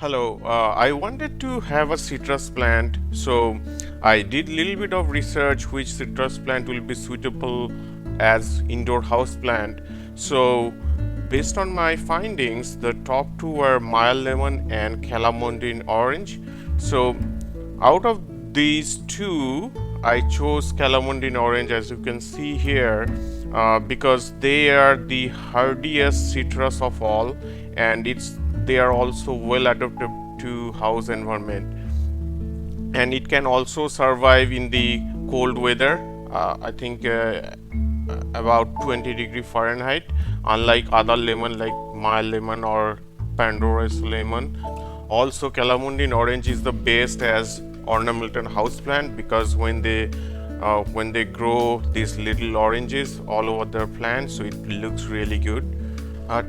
Hello, I wanted to have a citrus plant, so I did little bit of research which citrus plant will be suitable as indoor house plant. So based on my findings, the top two were mild lemon and Calamondin orange. So out of these two, I chose Calamondin orange, as you can see here, because they are the hardiest citrus of all, and they are also well adapted to house environment, and it can also survive in the cold weather. I think about 20-degree Fahrenheit, unlike other lemon like mild lemon or Pandora's lemon. Also, Calamondin orange is the best as ornamental houseplant because when they grow these little oranges all over their plant, so it looks really good.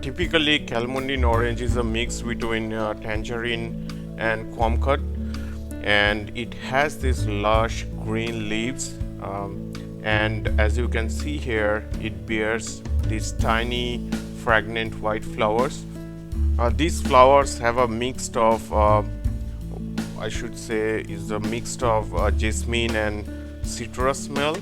Typically, Calamondin orange is a mix between tangerine and kumquat, and it has these lush green leaves. And as you can see here, it bears these tiny fragrant white flowers. These flowers have a mix of, I should say, is a mix of jasmine and citrus smell.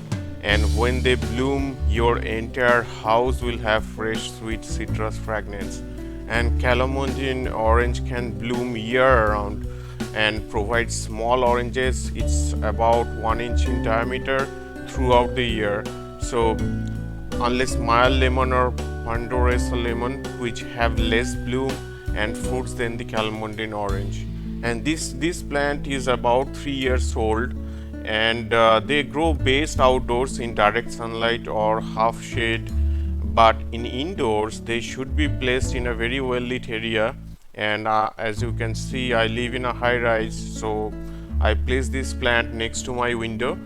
And when they bloom, your entire house will have fresh, sweet citrus fragrance. And Calamondin orange can bloom year round and provide small oranges. It's about 1 inch in diameter throughout the year. So unless mild lemon or Pandora's lemon, which have less bloom and fruits than the Calamondin orange. And this plant is about 3 years old, and they grow best outdoors in direct sunlight or half shade, but in indoors they should be placed in a very well lit area. And as you can see, I live in a high rise, so I place this plant next to my window,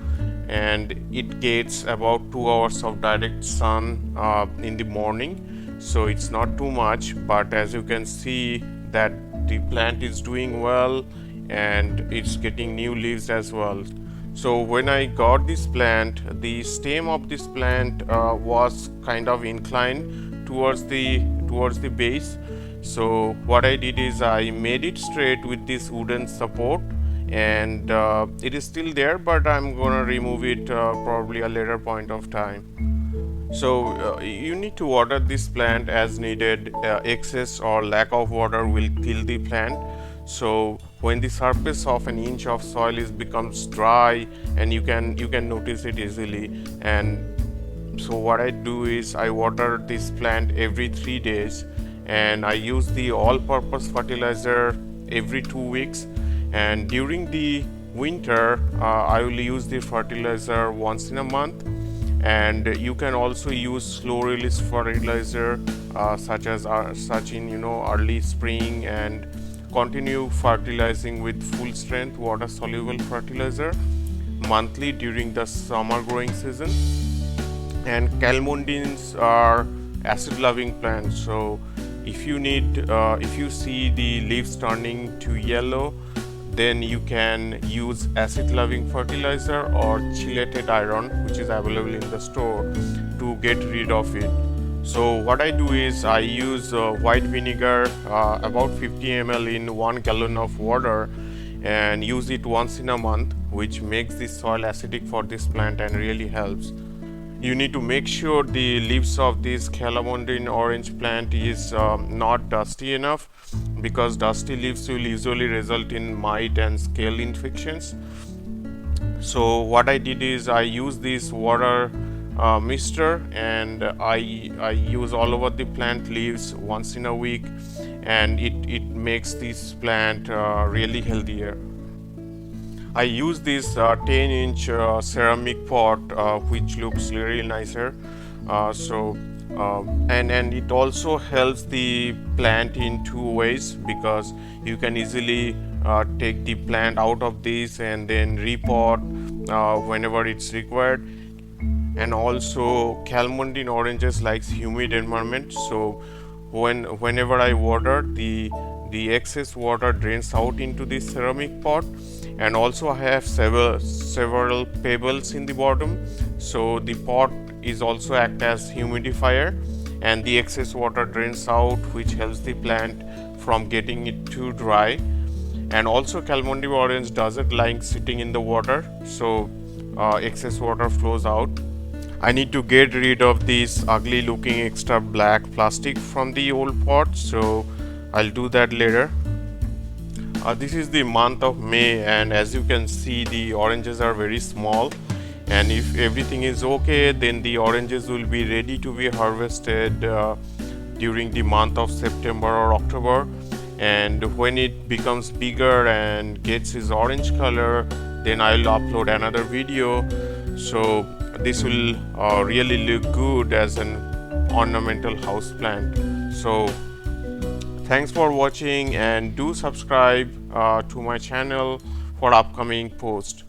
and it gets about 2 hours of direct sun in the morning, so it's not too much, but as you can see that the plant is doing well and it's getting new leaves as well. So when I got this plant, the stem of this plant was kind of inclined towards the base. So what I did is I made it straight with this wooden support, and it is still there, but I'm gonna remove it probably a later point of time. So you need to water this plant as needed. Excess or lack of water will kill the plant. So when the surface of an inch of soil becomes dry, and you can notice it easily. And so what I do is I water this plant every 3 days, and I use the all-purpose fertilizer every 2 weeks. And during the winter, I will use the fertilizer once in a month. And you can also use slow release fertilizer such in early spring, and continue fertilizing with full strength water soluble fertilizer monthly during the summer growing season. And Calamondins are acid loving plants, so if you see the leaves turning to yellow, then you can use acid loving fertilizer or chelated iron, which is available in the store, to get rid of it. So what I do is I use white vinegar, about 50 ml in 1 gallon of water, and use it once in a month, which makes the soil acidic for this plant and really helps. You need to make sure the leaves of this Calamondin orange plant is not dusty enough, because dusty leaves will usually result in mite and scale infections. So what I did is I use this water mister, and I use all over the plant leaves once in a week, and it makes this plant really healthier. I use this 10-inch ceramic pot, which looks really nicer. And it also helps the plant in 2 ways, because you can easily take the plant out of this and then repot whenever it's required. And also Calamondin oranges likes humid environment, so whenever I water, the excess water drains out into this ceramic pot. And also I have several pebbles in the bottom, so the pot is also act as humidifier, and the excess water drains out, which helps the plant from getting it too dry. And also Calamondin orange doesn't like sitting in the water, so excess water flows out. I need to get rid of this ugly looking extra black plastic from the old pot, so I'll do that later. This is the month of May, and as you can see, the oranges are very small, and if everything is okay, then the oranges will be ready to be harvested during the month of September or October. And when it becomes bigger and gets its orange color, then I'll upload another video. So this will really look good as an ornamental house plant. So thanks for watching, and do subscribe to my channel for upcoming posts.